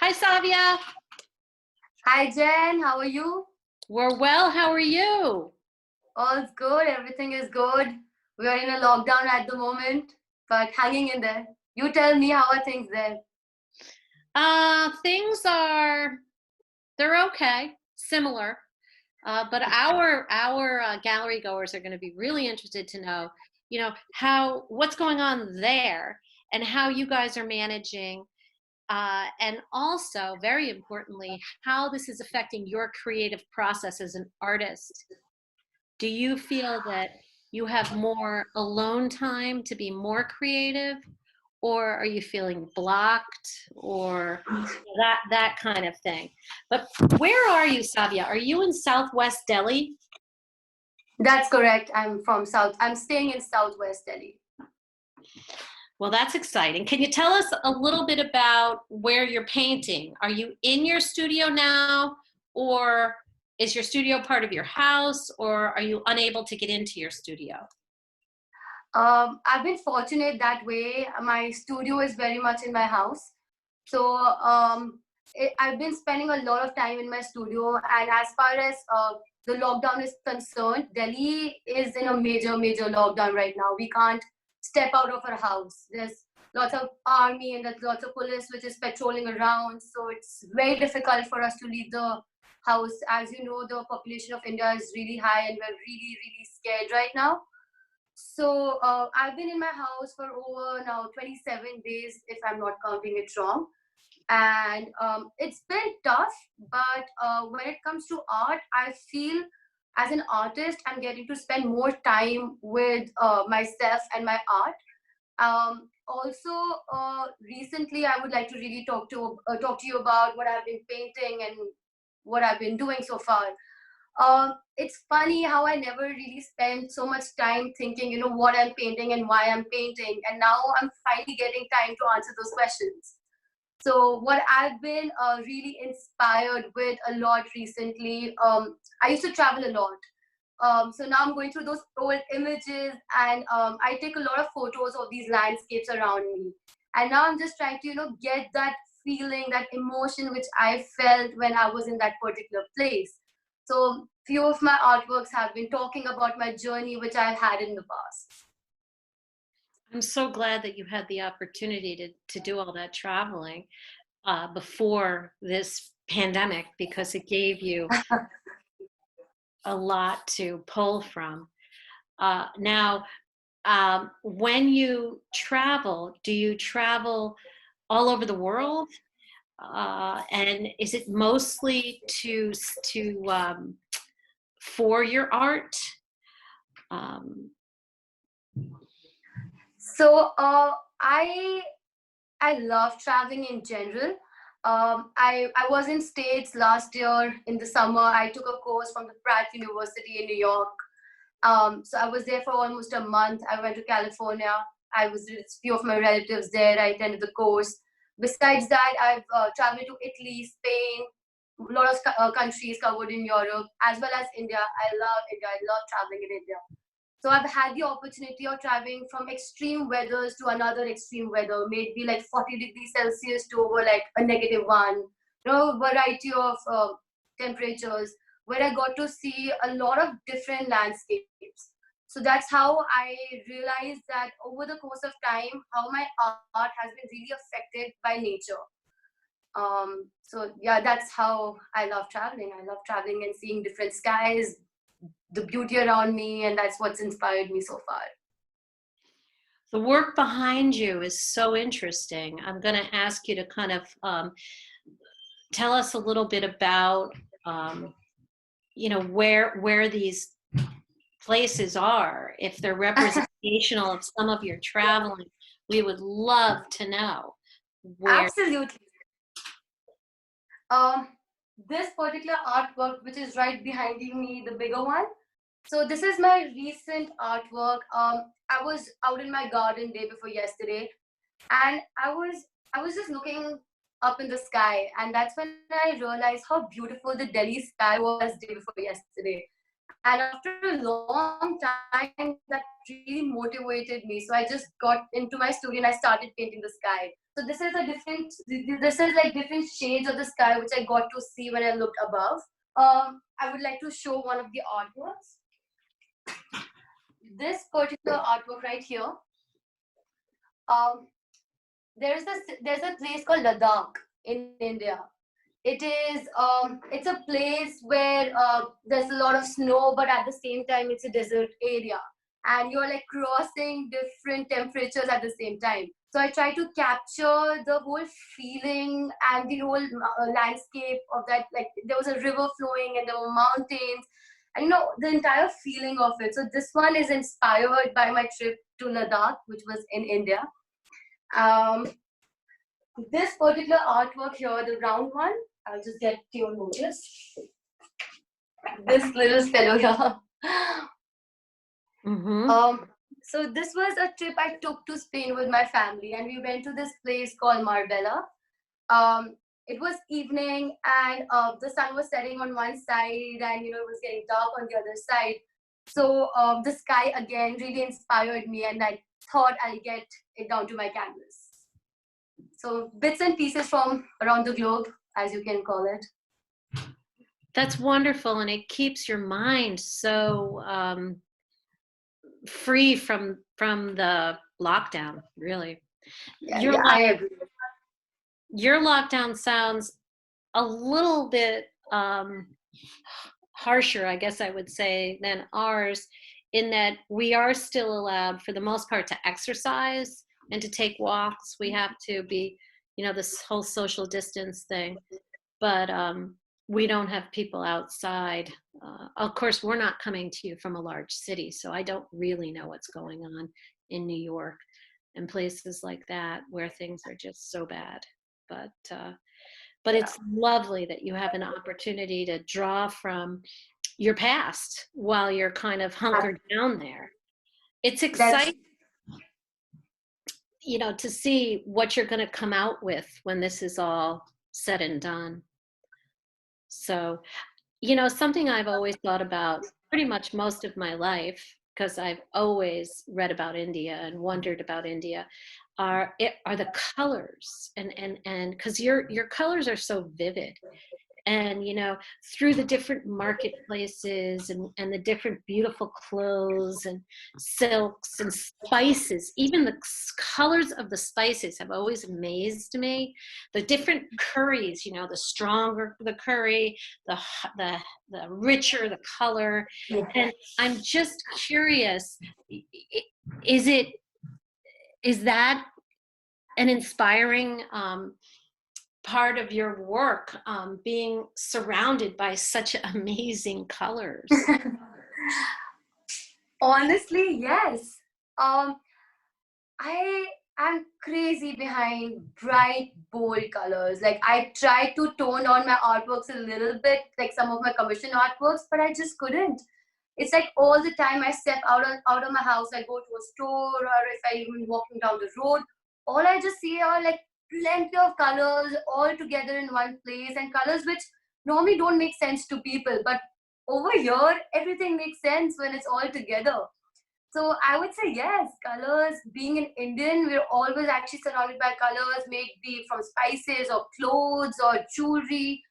Hi, Savya. Hi Jain, how are you? We're well. How are you? All's good, everything is good. We are in a lockdown at the moment, but hanging in there. You tell me, how are things there? Things are they're okay, similar. But our gallery goers are going to be really interested to know, how what's going on there and how you guys are managing, and also very importantly, how this is affecting your creative process as an artist. Do you feel that you have more alone time to be more creative, or are you feeling blocked, or that kind of thing? But where are you, Savya? Are you in Southwest Delhi? That's correct. I'm from South. I'm staying in Southwest Delhi. Well, that's exciting. Can you tell us a little bit about where you're painting? Are you in your studio now, or is your studio part of your house, or are you unable to get into your studio? I've been fortunate that way. My studio is very much in my house. So I've been spending a lot of time in my studio. And as far as the lockdown is concerned, Delhi is in a major lockdown right now. We can't step out of our house. There's lots of army and there's lots of police which is patrolling around. So it's very difficult for us to leave the house. As you know, the population of India is really high and we're really scared right now. So I've been in my house for over now 27 days, if I'm not counting it wrong. And it's been tough, but when it comes to art, I feel as an artist, I'm getting to spend more time with myself and my art. Also, recently, I would like to really talk to you about what I've been painting and what I've been doing so far. It's funny how I never really spent so much time thinking, what I'm painting and why I'm painting. And now I'm finally getting time to answer those questions. So what I've been really inspired with a lot recently, I used to travel a lot. So now I'm going through those old images and I take a lot of photos of these landscapes around me. And now I'm just trying to, get that feeling, that emotion which I felt when I was in that particular place. So few of my artworks have been talking about my journey, which I've had in the past. I'm so glad that you had the opportunity to do all that traveling before this pandemic, because it gave you a lot to pull from. Now, when you travel, do you travel all over the world? And is it mostly for your art? So I love traveling in general. I was in States last year in the summer. I took a course from the Pratt University in New York. So I was there for almost a month. I went to California. I was with a few of my relatives there. I attended the course. Besides that, I've traveled to Italy, Spain, a lot of countries covered in Europe, as well as India. I love India. I love traveling in India. So I've had the opportunity of traveling from extreme weathers to another extreme weather, maybe like 40 degrees Celsius to over like a -1, variety of temperatures, where I got to see a lot of different landscapes. So that's how I realized that over the course of time, how my art has been really affected by nature. So yeah, that's how I love traveling. I love traveling and seeing different skies, the beauty around me, and that's what's inspired me so far. The work behind you is so interesting. I'm going to ask you to kind of tell us a little bit about, where these places are. If they're representational of some of your traveling, we would love to know where. Absolutely. This particular artwork, which is right behind me, the bigger one. So this is my recent artwork. I was out in my garden day before yesterday, and I was just looking up in the sky, and that's when I realized how beautiful the Delhi sky was day before yesterday. And after a long time, that really motivated me. So I just got into my studio and I started painting the sky. So this is like different shades of the sky which I got to see when I looked above. I would like to show one of the artworks. This particular artwork right here. Um, there's a place called Ladakh in India. It's a place where there's a lot of snow, but at the same time it's a desert area, and you're like crossing different temperatures at the same time. So I try to capture the whole feeling and the whole landscape of that. Like there was a river flowing and there were mountains, and the entire feeling of it. So this one is inspired by my trip to Ladakh, which was in India. Um, this particular artwork here, the round one, I'll just get to your notice. This little fellow here. So this was a trip I took to Spain with my family, and we went to this place called Marbella. It was evening, and the sun was setting on one side, and it was getting dark on the other side. So the sky again really inspired me, and I thought I'll get it down to my canvas. So bits and pieces from around the globe, as you can call it. That's wonderful, and it keeps your mind so free from the lockdown, really. Yeah, I agree. Your lockdown sounds a little bit harsher, I guess I would say, than ours, in that we are still allowed, for the most part, to exercise and to take walks. We have to be, this whole social distance thing, but we don't have people outside. Of course, we're not coming to you from a large city, so I don't really know what's going on in New York and places like that where things are just so bad. But it's lovely that you have an opportunity to draw from your past while you're kind of hunkered down there. It's exciting, to see what you're going to come out with when this is all said and done. So, something I've always thought about pretty much most of my life, because I've always read about India and wondered about India, are the colors, and because your colors are so vivid, and through the different marketplaces and the different beautiful clothes and silks and spices. Even the colors of the spices have always amazed me. The different curries, the stronger the curry, the richer the color. And I'm just curious, is that an inspiring part of your work, being surrounded by such amazing colors? Honestly, yes. I am crazy behind bright, bold colors. Like I tried to tone down my artworks a little bit, like some of my commission artworks, but I just couldn't. It's like all the time I step out of my house, I go to a store, or if I even walking down the road, all I just see are like plenty of colors all together in one place, and colors which normally don't make sense to people, but over here everything makes sense when it's all together. So I would say yes, colors. Being an Indian, we're always actually surrounded by colors, may it be from spices or clothes or jewelry,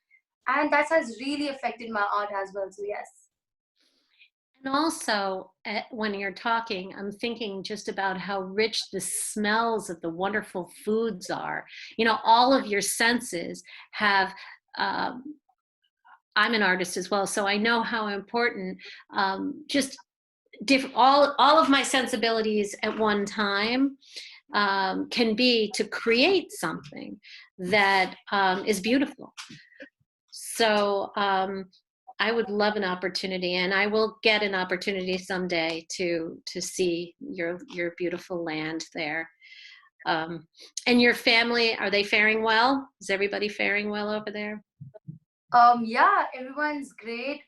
and that has really affected my art as well. So yes. And also, when you're talking, I'm thinking just about how rich the smells of the wonderful foods are. All of your senses have. I'm an artist as well, so I know how important just all of my sensibilities at one time can be to create something that is beautiful. So I would love an opportunity, and I will get an opportunity someday to see your beautiful land there. And your family, are they faring well? Is everybody faring well over there? Yeah, everyone's great.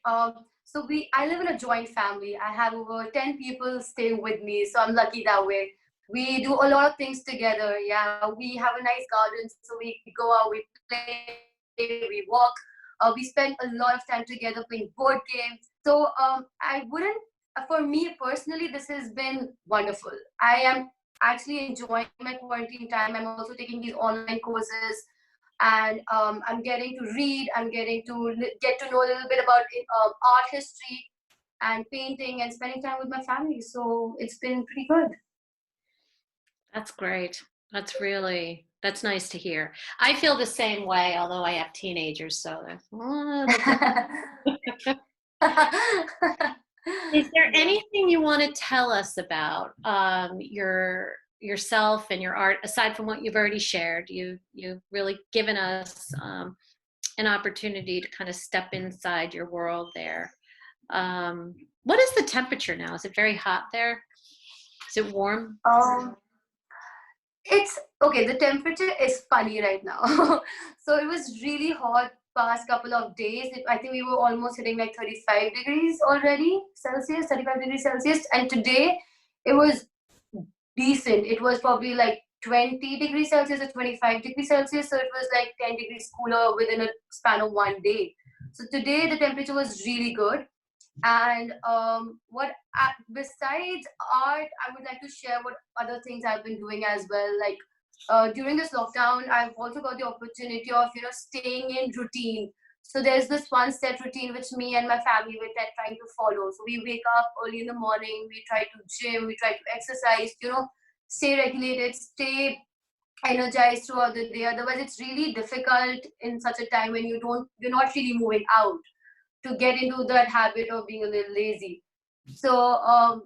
So I live in a joint family. I have over 10 people staying with me, so I'm lucky that way. We do a lot of things together. Yeah, we have a nice garden, so we go out, we play, we walk. We spend a lot of time together playing board games. So I wouldn't, for me personally, this has been wonderful. I am actually enjoying my quarantine time. I'm also taking these online courses, and I'm getting to read. I'm getting to get to know a little bit about art history and painting and spending time with my family. So it's been pretty good. That's great. That's nice to hear. I feel the same way, although I have teenagers, so that's a little different. Is there Yeah. anything you want to tell us about yourself and your art, aside from what you've already shared? You've really given us an opportunity to kind of step inside your world there. What is the temperature now? Is it very hot there? Is it warm? Um, it's okay. The temperature is funny right now. So it was really hot past couple of days. I think we were almost hitting like 35 degrees already Celsius, 35 degrees Celsius. And today it was decent. It was probably like 20 degrees Celsius or 25 degrees Celsius. So it was like 10 degrees cooler within a span of one day. So today the temperature was really good. And besides art, I would like to share what other things I've been doing as well. Like during this lockdown, I've also got the opportunity of staying in routine. So there's this one set routine which me and my family were trying to follow. So we wake up early in the morning, we try to gym, we try to exercise, stay regulated, stay energized throughout the day. Otherwise, it's really difficult in such a time when you're not really moving out to get into that habit of being a little lazy. So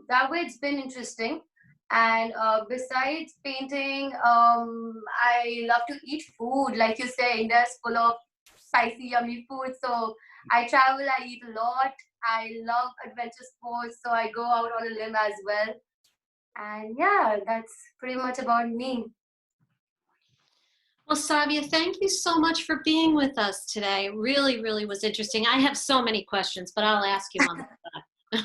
that way it's been interesting. And besides painting, I love to eat food. Like you say, India is full of spicy, yummy food. So I travel, I eat a lot. I love adventure sports, so I go out on a limb as well. And yeah, that's pretty much about me. Well, Savya, thank you so much for being with us today. Really, really was interesting. I have so many questions, but I'll ask you on the side.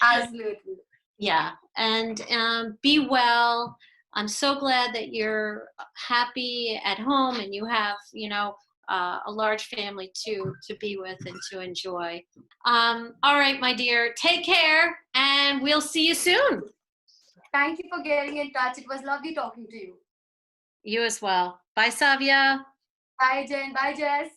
Absolutely. Yeah, and be well. I'm so glad that you're happy at home and you have, a large family to be with and to enjoy. All right, my dear, take care, and we'll see you soon. Thank you for getting in touch. It was lovely talking to you. You as well. Bye, Savya. Bye, Jen. Bye, Jess.